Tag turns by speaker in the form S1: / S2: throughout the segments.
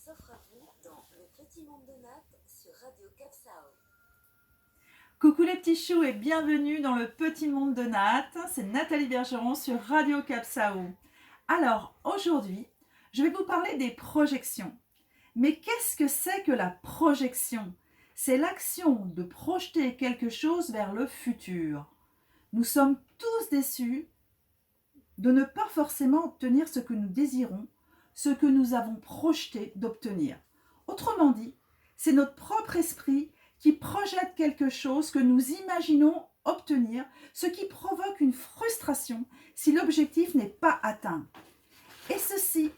S1: s'offre à vous dans Le Petit Monde de Nat sur Radio Capsao.
S2: Coucou les petits choux et bienvenue dans Le Petit Monde de Nat. C'est Nathalie Bergeron sur Radio Capsao. Alors aujourd'hui, je vais vous parler des projections. Mais qu'est-ce que c'est que la projection? C'est l'action de projeter quelque chose vers le futur. Nous sommes tous déçus de ne pas forcément obtenir ce que nous désirons, ce que nous avons projeté d'obtenir. Autrement dit, c'est notre propre esprit qui projette quelque chose que nous imaginons obtenir, ce qui provoque une frustration si l'objectif n'est pas atteint. Et ceci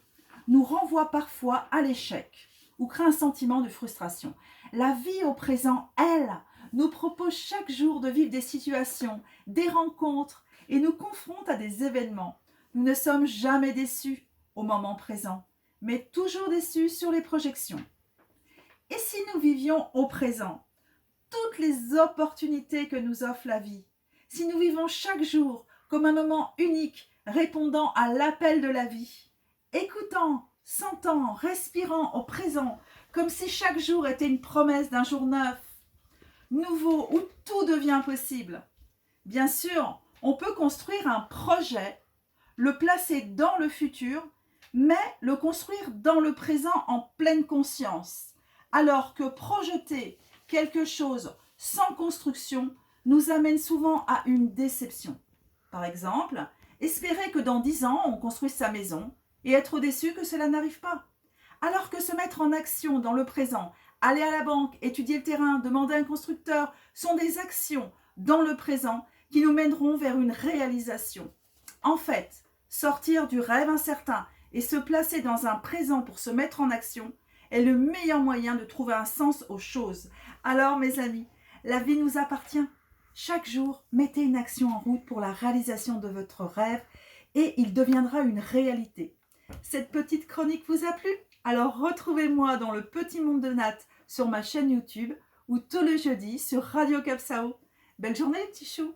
S2: nous renvoie parfois à l'échec ou crée un sentiment de frustration. La vie au présent, elle, nous propose chaque jour de vivre des situations, des rencontres et nous confronte à des événements. Nous ne sommes jamais déçus au moment présent, mais toujours déçus sur les projections. Et si nous vivions au présent, toutes les opportunités que nous offre la vie, si nous vivons chaque jour comme un moment unique répondant à l'appel de la vie, écoutant, sentant, respirant au présent, comme si chaque jour était une promesse d'un jour neuf, nouveau, où tout devient possible. Bien sûr, on peut construire un projet, le placer dans le futur, mais le construire dans le présent en pleine conscience. Alors que projeter quelque chose sans construction nous amène souvent à une déception. Par exemple, espérer que dans 10 ans, on construise sa maison et être déçu que cela n'arrive pas. Alors que se mettre en action dans le présent, aller à la banque, étudier le terrain, demander à un constructeur, sont des actions dans le présent qui nous mèneront vers une réalisation. En fait, sortir du rêve incertain et se placer dans un présent pour se mettre en action est le meilleur moyen de trouver un sens aux choses. Alors mes amis, la vie nous appartient. Chaque jour, mettez une action en route pour la réalisation de votre rêve et il deviendra une réalité. Cette petite chronique vous a plu? Alors retrouvez-moi dans Le Petit Monde de Nat sur ma chaîne YouTube ou tous les jeudis sur Radio Capsao. Belle journée les petits choux!